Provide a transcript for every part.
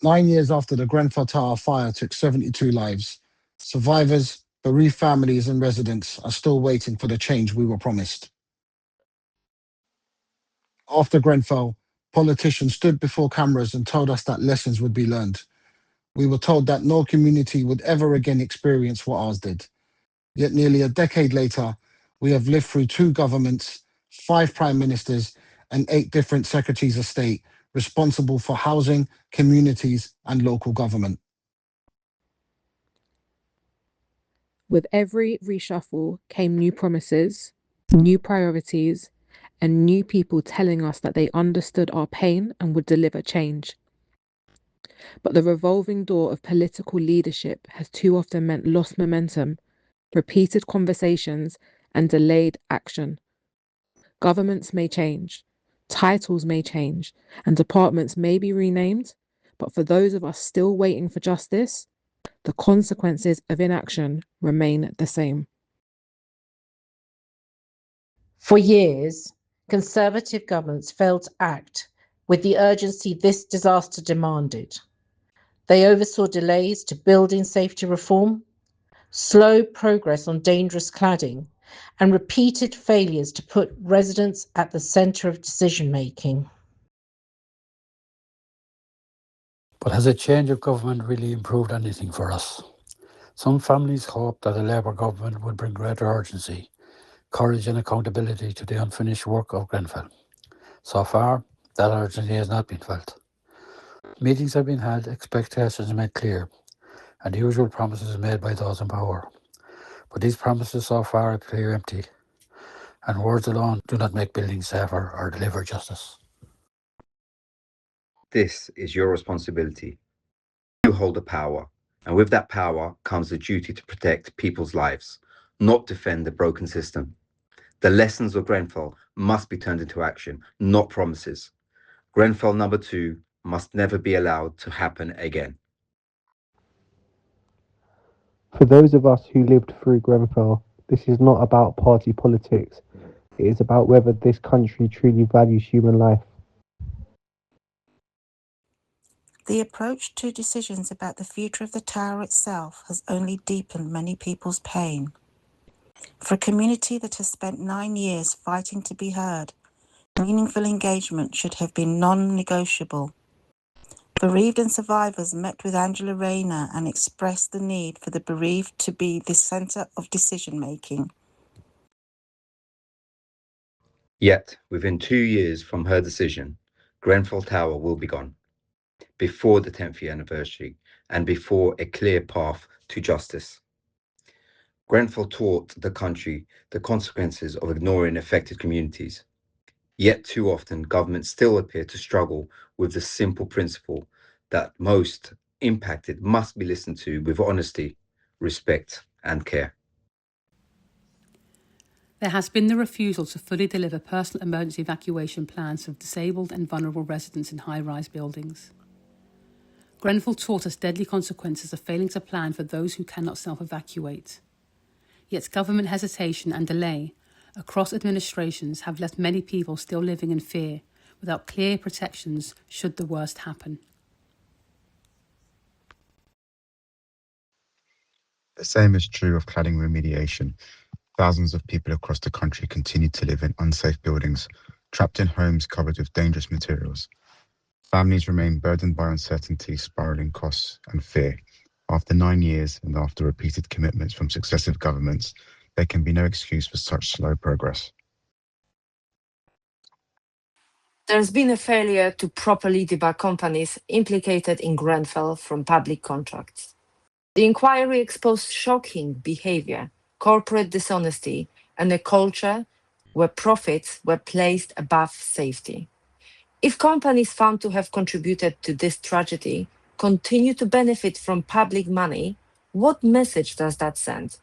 9 years after the Grenfell Tower fire took 72 lives, survivors, bereaved families, and residents are still waiting for the change we were promised. After Grenfell, politicians stood before cameras and told us that lessons would be learned. We were told that no community would ever again experience what ours did. Yet nearly a decade later, we have lived through two governments, five prime ministers, and eight different secretaries of state responsible for housing, communities, and local government. With every reshuffle came new promises, new priorities, and new people telling us that they understood our pain and would deliver change. But the revolving door of political leadership has too often meant lost momentum, repeated conversations, and delayed action. Governments may change, titles may change, and departments may be renamed, but for those of us still waiting for justice, the consequences of inaction remain the same. For years, Conservative governments failed to act with the urgency this disaster demanded. They oversaw delays to building safety reform, slow progress on dangerous cladding, and repeated failures to put residents at the centre of decision-making. But has a change of government really improved anything for us? Some families hoped that a Labour government would bring greater urgency, courage and accountability to the unfinished work of Grenfell. So far, that urgency has not been felt. Meetings have been held, expectations made clear, and the usual promises made by those in power. But these promises so far appear empty, and words alone do not make buildings safer or deliver justice. This is your responsibility. You hold the power, and with that power comes the duty to protect people's lives, not defend the broken system. The lessons of Grenfell must be turned into action, not promises. Grenfell number 2 must never be allowed to happen again. For those of us who lived through Grenfell, this is not about party politics. It is about whether this country truly values human life. The approach to decisions about the future of the tower itself has only deepened many people's pain. For a community that has spent 9 years fighting to be heard, meaningful engagement should have been non-negotiable. Bereaved and survivors met with Angela Rayner and expressed the need for the bereaved to be the centre of decision-making. Yet, within 2 years from her decision, Grenfell Tower will be gone, before the 10th year anniversary and before a clear path to justice. Grenfell taught the country the consequences of ignoring affected communities. Yet too often, governments still appear to struggle with the simple principle that most impacted must be listened to with honesty, respect, and care. There has been the refusal to fully deliver personal emergency evacuation plans for disabled and vulnerable residents in high-rise buildings. Grenfell taught us deadly consequences of failing to plan for those who cannot self-evacuate. Yet government hesitation and delay across administrations have left many people still living in fear without clear protections should the worst happen. The same is true of cladding remediation. Thousands of people across the country continue to live in unsafe buildings, trapped in homes covered with dangerous materials. Families remain burdened by uncertainty, spiralling costs, and fear. After 9 years and after repeated commitments from successive governments, there can be no excuse for such slow progress. There's been a failure to properly debar companies implicated in Grenfell from public contracts. The inquiry exposed shocking behavior, corporate dishonesty, and a culture where profits were placed above safety. If companies found to have contributed to this tragedy continue to benefit from public money, what message does that send?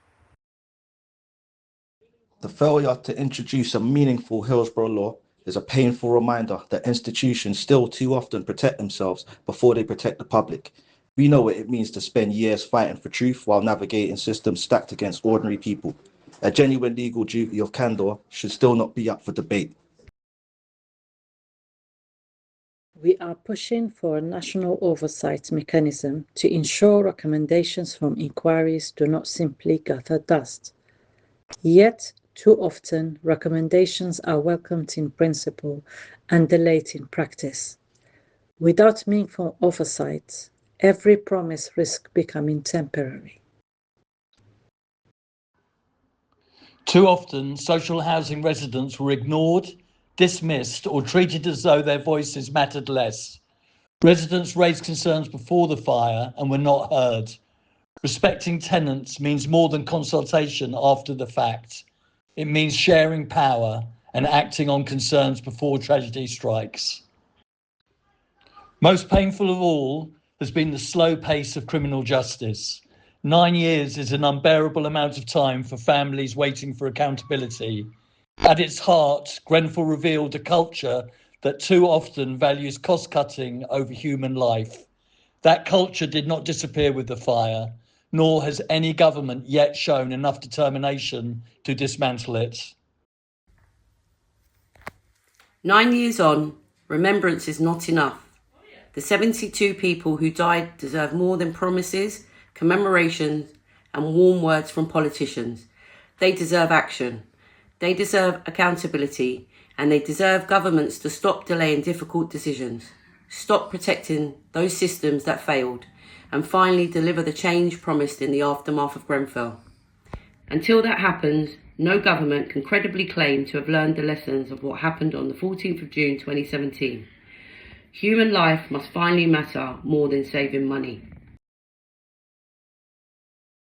The failure to introduce a meaningful Hillsborough law is a painful reminder that institutions still too often protect themselves before they protect the public. We know what it means to spend years fighting for truth while navigating systems stacked against ordinary people. A genuine legal duty of candor should still not be up for debate. We are pushing for a national oversight mechanism to ensure recommendations from inquiries do not simply gather dust. Yet, too often, recommendations are welcomed in principle and delayed in practice. Without meaningful oversight, every promise risks becoming temporary. Too often, social housing residents were ignored, dismissed, or treated as though their voices mattered less. Residents raised concerns before the fire and were not heard. Respecting tenants means more than consultation after the fact. It means sharing power and acting on concerns before tragedy strikes. Most painful of all has been the slow pace of criminal justice. 9 years is an unbearable amount of time for families waiting for accountability. At its heart, Grenfell revealed a culture that too often values cost-cutting over human life. That culture did not disappear with the fire, nor has any government yet shown enough determination to dismantle it. 9 years on, remembrance is not enough. The 72 people who died deserve more than promises, commemorations, and warm words from politicians. They deserve action. They deserve accountability, and they deserve governments to stop delaying difficult decisions, stop protecting those systems that failed, and finally deliver the change promised in the aftermath of Grenfell. Until that happens, no government can credibly claim to have learned the lessons of what happened on the 14th of June 2017. Human life must finally matter more than saving money.